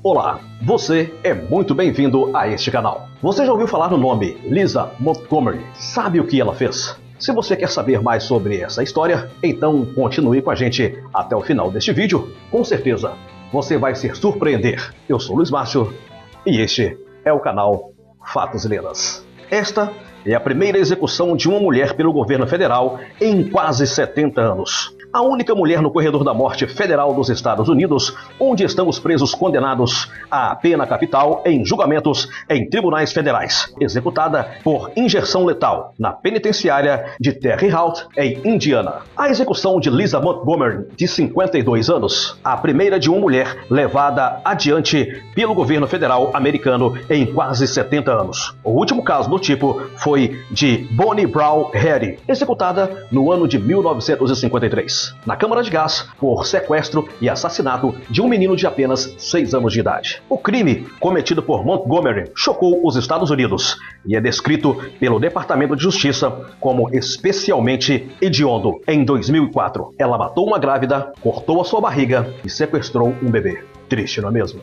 Olá, você é muito bem-vindo a este canal. Você já ouviu falar no nome Lisa Montgomery? Sabe o que ela fez? Se você quer saber mais sobre essa história, então continue com a gente até o final deste vídeo. Com certeza, você vai se surpreender. Eu sou Luiz Márcio e este é o canal Fatos e Lendas. Esta é a primeira execução de uma mulher pelo governo federal em quase 70 anos. A única mulher no corredor da morte federal dos Estados Unidos, onde estão os presos condenados à pena capital em julgamentos em tribunais federais, executada por injeção letal na penitenciária de Terre Haute, em Indiana. A execução de Lisa Montgomery, de 52 anos, a primeira de uma mulher levada adiante pelo governo federal americano em quase 70 anos. O último caso do tipo foi de Bonnie Brown Hardy, executada no ano de 1953. Na câmara de gás por sequestro e assassinato de um menino de apenas 6 anos de idade. O crime cometido por Montgomery chocou os Estados Unidos e é descrito pelo Departamento de Justiça como especialmente hediondo. Em 2004, ela matou uma grávida, cortou a sua barriga e sequestrou um bebê. Triste, não é mesmo?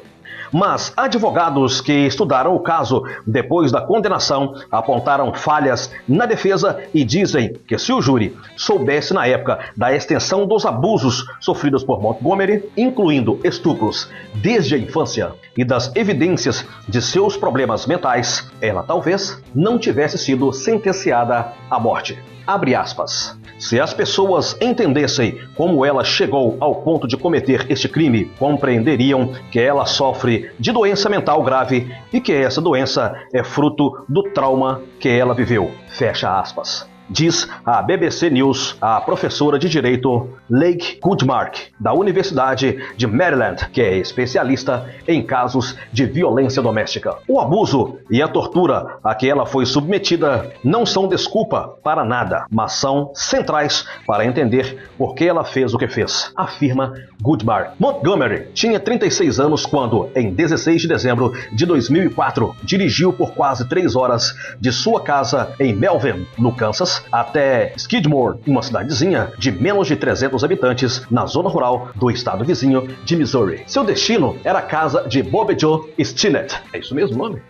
Mas advogados que estudaram o caso depois da condenação apontaram falhas na defesa e dizem que se o júri soubesse na época da extensão dos abusos sofridos por Montgomery, incluindo estupros desde a infância e das evidências de seus problemas mentais, ela talvez não tivesse sido sentenciada à morte. Abre aspas. Se as pessoas entendessem como ela chegou ao ponto de cometer este crime, compreenderiam que ela sofre de doença mental grave e que essa doença é fruto do trauma que ela viveu. Fecha aspas. Diz a BBC News a professora de Direito Lake Goodmark, da Universidade de Maryland, que é especialista em casos de violência doméstica. O abuso e a tortura a que ela foi submetida não são desculpa para nada, mas são centrais para entender por que ela fez o que fez, afirma Goodmark. Montgomery tinha 36 anos quando, em 16 de dezembro de 2004, dirigiu por quase 3 horas de sua casa em Melvin, no Kansas, até Skidmore, uma cidadezinha de menos de 300 habitantes na zona rural do estado vizinho de Missouri. Seu destino era a casa de Bobby Joe Stinnett. É isso mesmo o nome?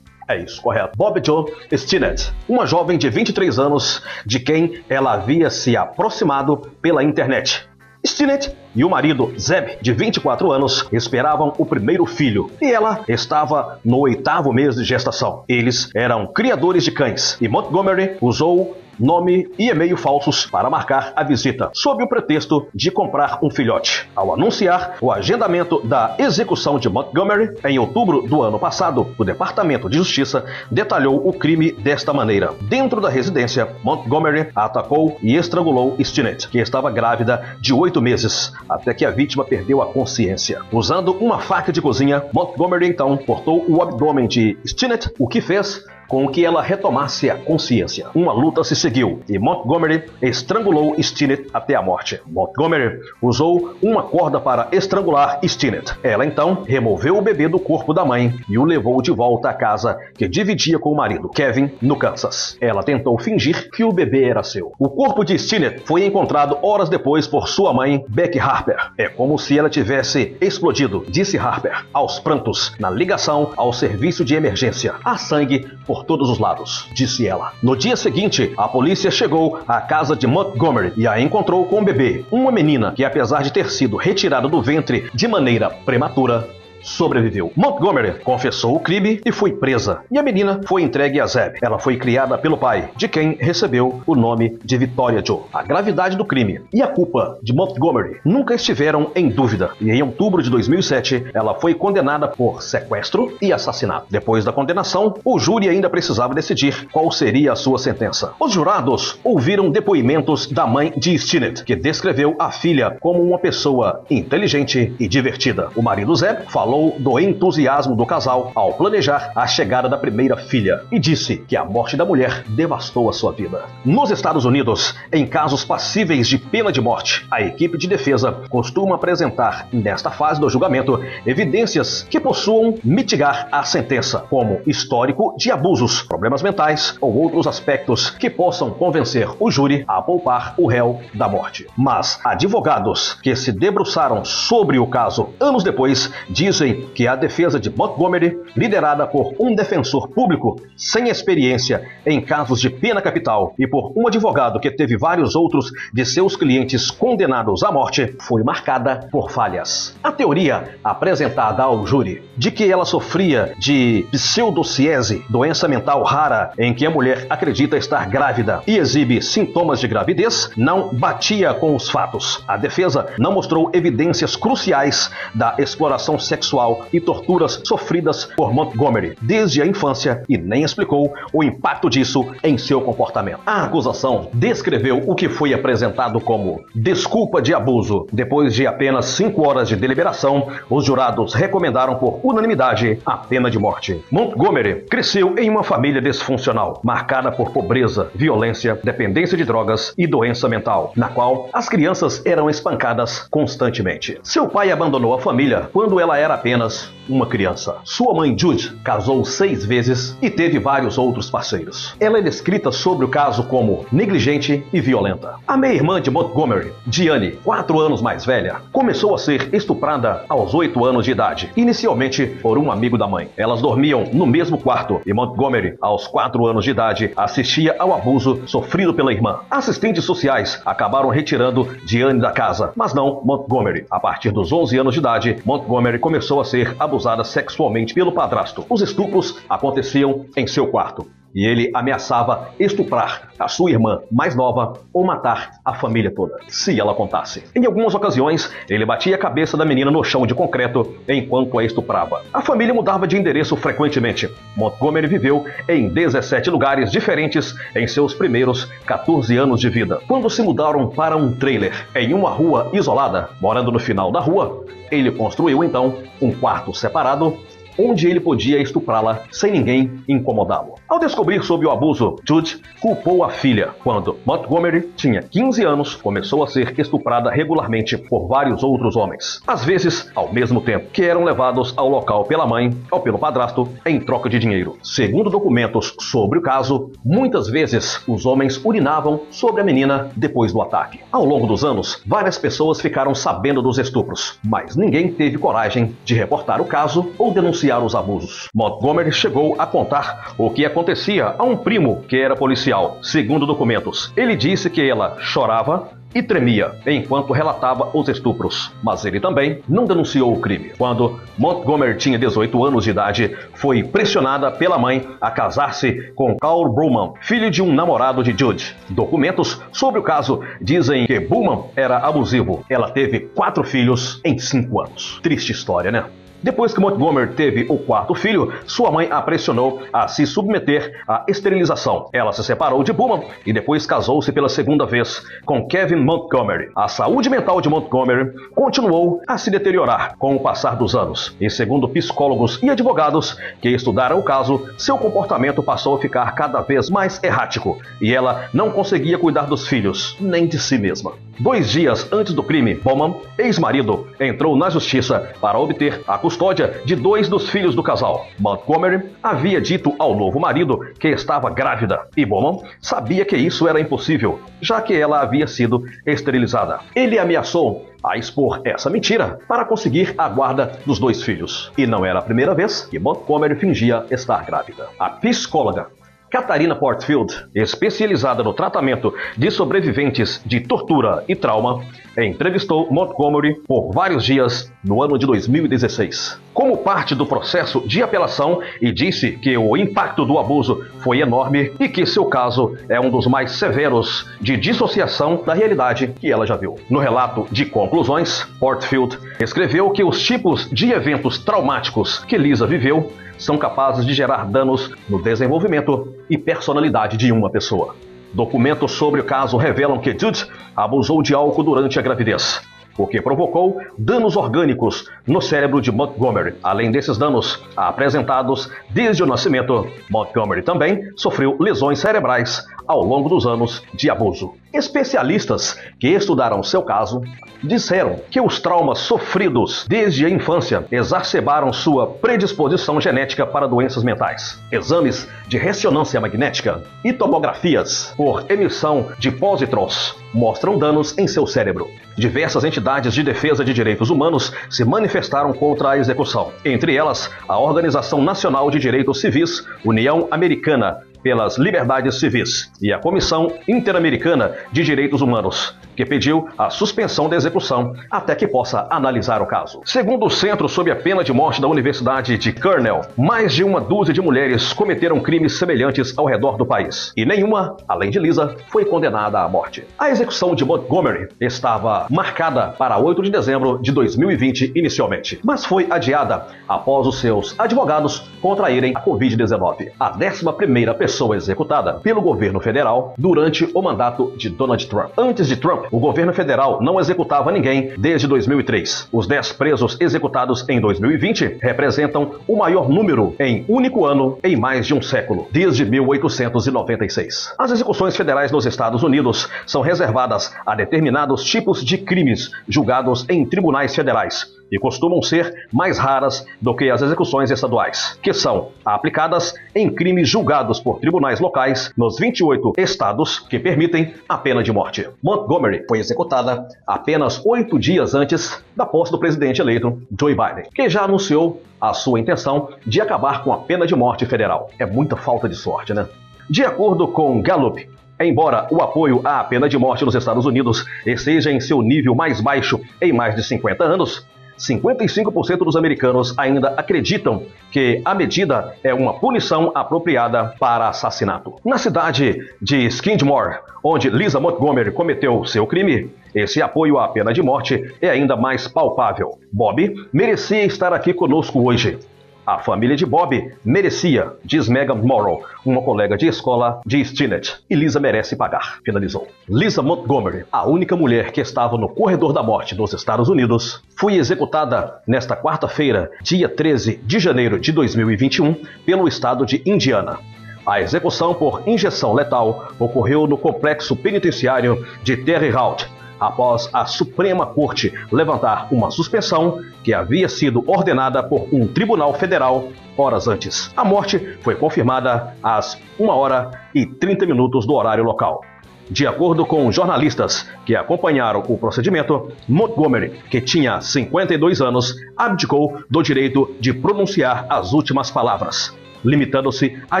É isso, correto. Bobby Joe Stinnett, uma jovem de 23 anos de quem ela havia se aproximado pela internet. Stinnett e o marido Zeb, de 24 anos, esperavam o primeiro filho e ela estava no 8º mês de gestação. Eles eram criadores de cães e Montgomery usou nome e e-mail falsos para marcar a visita, sob o pretexto de comprar um filhote. Ao anunciar o agendamento da execução de Montgomery, em outubro do ano passado, o Departamento de Justiça detalhou o crime desta maneira. Dentro da residência, Montgomery atacou e estrangulou Stinnett, que estava grávida de 8 meses, até que a vítima perdeu a consciência. Usando uma faca de cozinha, Montgomery então cortou o abdômen de Stinnett, o que fez com que ela retomasse a consciência. Uma luta se seguiu e Montgomery estrangulou Stinnett até a morte. Montgomery usou uma corda para estrangular Stinnett. Ela então removeu o bebê do corpo da mãe e o levou de volta à casa que dividia com o marido, Kevin, no Kansas. Ela tentou fingir que o bebê era seu. O corpo de Stinnett foi encontrado horas depois por sua mãe, Becky Harper. É como se ela tivesse explodido, disse Harper, aos prantos, na ligação ao serviço de emergência. Há sangue por todos os lados, disse ela. No dia seguinte, a polícia chegou à casa de Montgomery e a encontrou com o bebê, uma menina que, apesar de ter sido retirada do ventre de maneira prematura, sobreviveu. Montgomery confessou o crime e foi presa, e a menina foi entregue a Zeb. Ela foi criada pelo pai, de quem recebeu o nome de Victoria Joe. A gravidade do crime e a culpa de Montgomery nunca estiveram em dúvida, e em outubro de 2007, ela foi condenada por sequestro e assassinato. Depois da condenação, o júri ainda precisava decidir qual seria a sua sentença. Os jurados ouviram depoimentos da mãe de Stinnett, que descreveu a filha como uma pessoa inteligente e divertida. O marido Zeb falou do entusiasmo do casal ao planejar a chegada da primeira filha e disse que a morte da mulher devastou a sua vida. Nos Estados Unidos, em casos passíveis de pena de morte, a equipe de defesa costuma apresentar, nesta fase do julgamento, evidências que possuam mitigar a sentença, como histórico de abusos, problemas mentais ou outros aspectos que possam convencer o júri a poupar o réu da morte. Mas advogados que se debruçaram sobre o caso anos depois dizem dizem que a defesa de Montgomery, liderada por um defensor público sem experiência em casos de pena capital e por um advogado que teve vários outros de seus clientes condenados à morte, foi marcada por falhas. A teoria apresentada ao júri de que ela sofria de pseudociese, doença mental rara em que a mulher acredita estar grávida e exibe sintomas de gravidez, não batia com os fatos. A defesa não mostrou evidências cruciais da exploração sexual e torturas sofridas por Montgomery desde a infância e nem explicou o impacto disso em seu comportamento. A acusação descreveu o que foi apresentado como desculpa de abuso. Depois de apenas 5 horas de deliberação, os jurados recomendaram por unanimidade a pena de morte. Montgomery cresceu em uma família disfuncional, marcada por pobreza, violência, dependência de drogas e doença mental, na qual as crianças eram espancadas constantemente. Seu pai abandonou a família quando ela era apenas uma criança. Sua mãe Judy casou 6 vezes e teve vários outros parceiros. Ela é descrita sobre o caso como negligente e violenta. A meia-irmã de Montgomery, Diane, 4 anos mais velha, começou a ser estuprada aos 8 anos de idade, inicialmente por um amigo da mãe. Elas dormiam no mesmo quarto e Montgomery, aos 4 anos de idade, assistia ao abuso sofrido pela irmã. Assistentes sociais acabaram retirando Diane da casa, mas não Montgomery. A partir dos 11 anos de idade, Montgomery começou a ser abusada sexualmente pelo padrasto. Os estupros aconteciam em seu quarto e ele ameaçava estuprar a sua irmã mais nova ou matar a família toda, se ela contasse. Em algumas ocasiões, ele batia a cabeça da menina no chão de concreto enquanto a estuprava. A família mudava de endereço frequentemente. Montgomery viveu em 17 lugares diferentes em seus primeiros 14 anos de vida. Quando se mudaram para um trailer em uma rua isolada, morando no final da rua, ele construiu então um quarto separado onde ele podia estuprá-la sem ninguém incomodá-lo. Ao descobrir sobre o abuso, Judy culpou a filha. Quando Montgomery tinha 15 anos, começou a ser estuprada regularmente por vários outros homens, às vezes ao mesmo tempo, que eram levados ao local pela mãe ou pelo padrasto em troca de dinheiro. Segundo documentos sobre o caso, muitas vezes os homens urinavam sobre a menina depois do ataque. Ao longo dos anos, várias pessoas ficaram sabendo dos estupros, mas ninguém teve coragem de reportar o caso ou denunciar os abusos. Montgomery chegou a contar o que acontecia a um primo que era policial. Segundo documentos, ele disse que ela chorava e tremia enquanto relatava os estupros, mas ele também não denunciou o crime. Quando Montgomery tinha 18 anos de idade, foi pressionada pela mãe a casar-se com Carl Bowman, filho de um namorado de Judy. Documentos sobre o caso dizem que Bowman era abusivo. Ela teve 4 filhos em 5 anos. Triste história, né? Depois que Montgomery teve o 4º filho, sua mãe a pressionou a se submeter à esterilização. Ela se separou de Bowman e depois casou-se pela 2ª vez com Kevin Montgomery. A saúde mental de Montgomery continuou a se deteriorar com o passar dos anos. E segundo psicólogos e advogados que estudaram o caso, seu comportamento passou a ficar cada vez mais errático e ela não conseguia cuidar dos filhos, nem de si mesma. 2 dias antes do crime, Bowman, ex-marido, entrou na justiça para obter a custódia de 2 dos filhos do casal. Montgomery havia dito ao novo marido que estava grávida e Bowman sabia que isso era impossível, já que ela havia sido esterilizada. Ele ameaçou a expor essa mentira para conseguir a guarda dos 2 filhos. E não era a primeira vez que Montgomery fingia estar grávida. A psicóloga Katharina Portfield, especializada no tratamento de sobreviventes de tortura e trauma, entrevistou Montgomery por vários dias no ano de 2016, como parte do processo de apelação, e disse que o impacto do abuso foi enorme e que seu caso é um dos mais severos de dissociação da realidade que ela já viu. No relato de conclusões, Portfield escreveu que os tipos de eventos traumáticos que Lisa viveu são capazes de gerar danos no desenvolvimento e personalidade de uma pessoa. Documentos sobre o caso revelam que Judy abusou de álcool durante a gravidez, o que provocou danos orgânicos no cérebro de Montgomery. Além desses danos apresentados desde o nascimento, Montgomery também sofreu lesões cerebrais ao longo dos anos de abuso. Especialistas que estudaram seu caso disseram que os traumas sofridos desde a infância exacerbaram sua predisposição genética para doenças mentais. Exames de ressonância magnética e tomografias por emissão de pósitrons mostram danos em seu cérebro. Diversas entidades de defesa de direitos humanos se manifestaram contra a execução, entre elas a Organização Nacional de Direitos Civis, União Americana pelas Liberdades Civis e a Comissão Interamericana de Direitos Humanos, que pediu a suspensão da execução até que possa analisar o caso. Segundo o Centro sob a Pena de Morte da Universidade de Cornell, mais de uma dúzia de mulheres cometeram crimes semelhantes ao redor do país, e nenhuma, além de Lisa, foi condenada à morte. A execução de Montgomery estava marcada para 8 de dezembro de 2020 inicialmente, mas foi adiada após os seus advogados contraírem a Covid-19, a 11ª pessoa executada pelo governo federal durante o mandato de Donald Trump. Antes de Trump, o governo federal não executava ninguém desde 2003. Os 10 presos executados em 2020 representam o maior número em único ano em mais de um século, desde 1896. As execuções federais nos Estados Unidos são reservadas a determinados tipos de crimes julgados em tribunais federais e costumam ser mais raras do que as execuções estaduais, que são aplicadas em crimes julgados por tribunais locais nos 28 estados que permitem a pena de morte. Montgomery foi executada apenas 8 dias antes da posse do presidente eleito Joe Biden, que já anunciou a sua intenção de acabar com a pena de morte federal. É muita falta de sorte, né? De acordo com Gallup, embora o apoio à pena de morte nos Estados Unidos esteja em seu nível mais baixo em mais de 50 anos, 55% dos americanos ainda acreditam que a medida é uma punição apropriada para assassinato. Na cidade de Skidmore, onde Lisa Montgomery cometeu seu crime, esse apoio à pena de morte é ainda mais palpável. Bob merecia estar aqui conosco hoje. A família de Bob merecia, diz Megan Morrow, uma colega de escola de Stinnett, e Lisa merece pagar, finalizou. Lisa Montgomery, a única mulher que estava no corredor da morte dos Estados Unidos, foi executada nesta quarta-feira, dia 13 de janeiro de 2021, pelo estado de Indiana. A execução por injeção letal ocorreu no complexo penitenciário de Terre Haute, após a Suprema Corte levantar uma suspensão que havia sido ordenada por um tribunal federal horas antes. A morte foi confirmada às 1h30 do horário local. De acordo com jornalistas que acompanharam o procedimento, Montgomery, que tinha 52 anos, abdicou do direito de pronunciar as últimas palavras, limitando-se a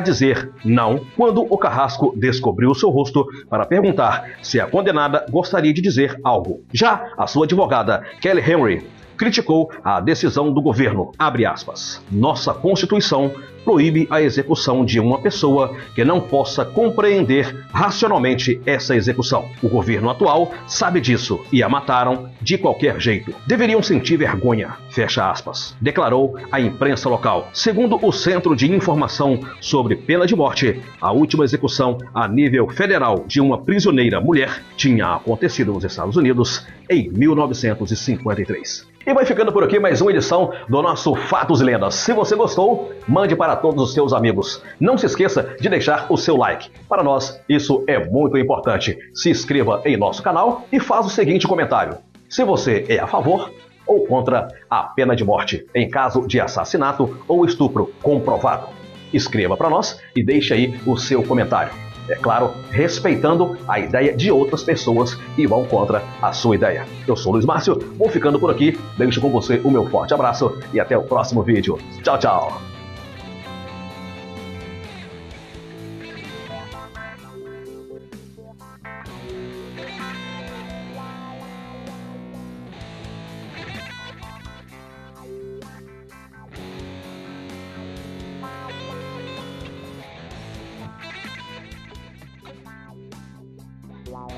dizer não quando o carrasco descobriu seu rosto para perguntar se a condenada gostaria de dizer algo. Já a sua advogada, Kelly Henry, criticou a decisão do governo, abre aspas, nossa Constituição proíbe a execução de uma pessoa que não possa compreender racionalmente essa execução. O governo atual sabe disso e a mataram de qualquer jeito. Deveriam sentir vergonha, fecha aspas, declarou a imprensa local. Segundo o Centro de Informação sobre Pena de Morte, a última execução a nível federal de uma prisioneira mulher tinha acontecido nos Estados Unidos em 1953. E vai ficando por aqui mais uma edição do nosso Fatos e Lendas. Se você gostou, mande para todos os seus amigos. Não se esqueça de deixar o seu like. Para nós, isso é muito importante. Se inscreva em nosso canal e faça o seguinte comentário: se você é a favor ou contra a pena de morte em caso de assassinato ou estupro comprovado. Escreva para nós e deixe aí o seu comentário. É claro, respeitando a ideia de outras pessoas que vão contra a sua ideia. Eu sou o Luiz Márcio, vou ficando por aqui, deixo com você o meu forte abraço e até o próximo vídeo. Tchau, tchau! Wow.